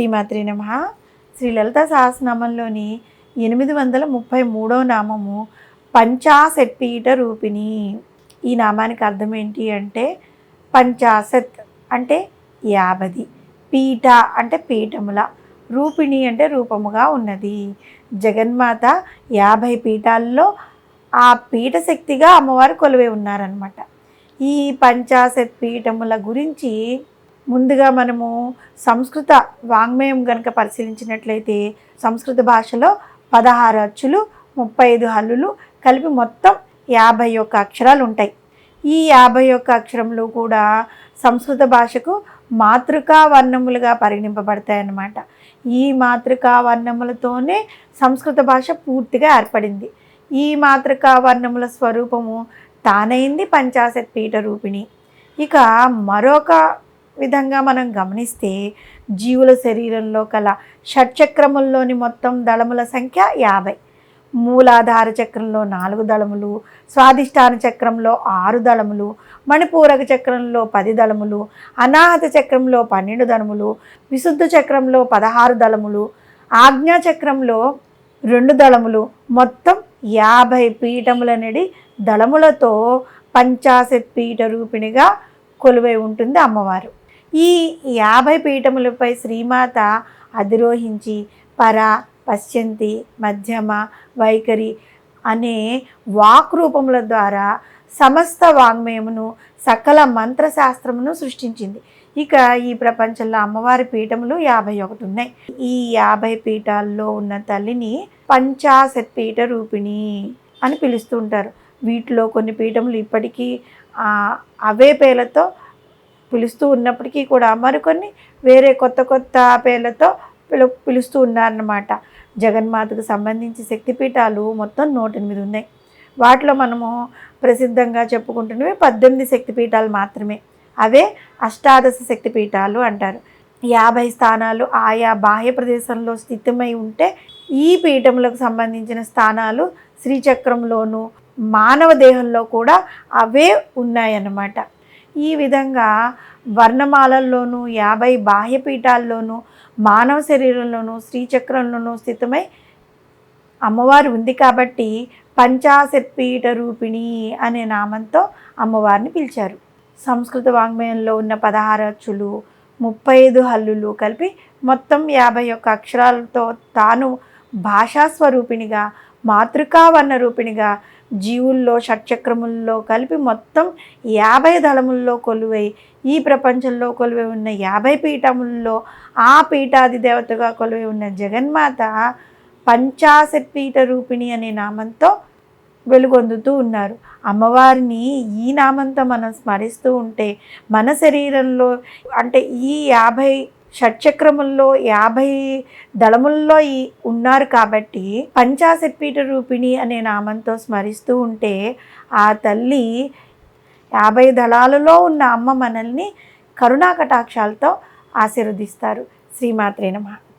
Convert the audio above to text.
శ్రీమాత్రే నమః. శ్రీ లలితా సహస్రనామంలోని 833వ నామము పంచాశత్పీఠ రూపిణి. ఈ నామానికి అర్థం ఏంటి అంటే పంచాశత్ అంటే 50, పీఠ అంటే పీఠముల, రూపిణి అంటే రూపముగా ఉన్నది. జగన్మాత 50 పీఠాల్లో ఆ పీఠ శక్తిగా అమ్మవారు కొలువై ఉన్నారనమాట. ఈ పంచాశత్ పీఠముల గురించి ముందుగా మనము సంస్కృత వాంగ్మయం కనుక పరిశీలించినట్లయితే సంస్కృత భాషలో 16 అచ్చులు, 35 హల్లులు కలిపి మొత్తం 51 అక్షరాలు ఉంటాయి. ఈ 51 అక్షరములు కూడా సంస్కృత భాషకు మాతృకా వర్ణములుగా పరిగణింపబడతాయన్నమాట. ఈ మాతృకా వర్ణములతోనే సంస్కృత భాష పూర్తిగా ఏర్పడింది. ఈ మాతృకా వర్ణముల స్వరూపము తానైంది పంచాశత్ పీఠ రూపిణి. ఇక మరొక విధంగా మనం గమనిస్తే జీవుల శరీరంలో కల షట్చక్రముల్లోని మొత్తం దళముల సంఖ్య 50. మూలాధార చక్రంలో 4 దళములు, స్వాధిష్టాన చక్రంలో 6 దళములు, మణిపూరక చక్రంలో 10 దళములు, అనాహత చక్రంలో 12 దళములు, విశుద్ధ చక్రంలో 16 దళములు, ఆజ్ఞా చక్రంలో 2 దళములు, మొత్తం 50 పీఠములనడి దళములతో పంచాశత్ పీఠ రూపిణిగా కొలువై ఉంటుంది అమ్మవారు. ఈ 50 పీఠములపై శ్రీమాత అధిరోహించి పర, పశ్చంతి, మధ్యమ, వైఖరి అనే వాక్ రూపముల ద్వారా సమస్త వాంగ్మయమును, సకల మంత్రశాస్త్రమును సృష్టించింది. ఇక ఈ ప్రపంచంలో అమ్మవారి పీఠములు 51 ఉన్నాయి. ఈ 50 పీఠాల్లో ఉన్న తల్లిని పంచాశత్ పీఠ రూపిణి అని పిలుస్తూ ఉంటారు. వీటిలో కొన్ని పీఠములు ఇప్పటికీ అవే పేర్లతో పిలుస్తూ ఉన్నప్పటికీ కూడా మరికొన్ని వేరే కొత్త కొత్త పేర్లతో పిలుస్తూ ఉన్నారన్నమాట. జగన్మాతకు సంబంధించి శక్తిపీఠాలు మొత్తం 108 ఉన్నాయి. వాటిలో మనము ప్రసిద్ధంగా చెప్పుకుంటున్నవి 18 శక్తిపీఠాలు మాత్రమే. అవే అష్టాదశ శక్తిపీఠాలు అంటారు. 50 స్థానాలు ఆయా బాహ్య ప్రదేశంలో స్థితమై ఉంటే ఈ పీఠములకు సంబంధించిన స్థానాలు శ్రీచక్రంలోనూ మానవ దేహంలో కూడా అవే ఉన్నాయన్నమాట. ఈ విధంగా వర్ణమాలల్లోనూ 50 బాహ్య పీఠాల్లోనూ మానవ శరీరంలోనూ శ్రీచక్రంలోనూ స్థితమై అమ్మవారు ఉంది కాబట్టి పంచాశత్ పీఠ రూపిణి అనే నామంతో అమ్మవారిని పిలిచారు. సంస్కృత వాంగ్మయంలో ఉన్న 16 అచ్చులు, 35 హల్లులు కలిపి మొత్తం 51 అక్షరాలతో తాను భాషాస్వరూపిణిగా, మాతృకా వర్ణ రూపిణిగా, జీవుల్లో షట్చక్రముల్లో కలిపి మొత్తం 50 దళముల్లో కొలువై ఈ ప్రపంచంలో కొలువై ఉన్న 50 పీఠముల్లో ఆ పీఠాది దేవతగా కొలువై ఉన్న జగన్మాత పంచాశత్ పీఠ రూపిణి అనే నామంతో వెలుగొందుతూ ఉన్నారు. అమ్మవారిని ఈ నామంతో మనం స్మరిస్తూ ఉంటే మన శరీరంలో అంటే ఈ 50 షట్చక్రముల్లో 50 దళముల్లో ఉన్నారు కాబట్టి పంచాశత్ పీఠ రూపిణి అనే నామంతో స్మరిస్తూ ఉంటే ఆ తల్లి 50 దళాలలో ఉన్న అమ్మ మనల్ని కరుణా కటాక్షాలతో ఆశీర్వదిస్తారు. శ్రీమాత్రే నమః.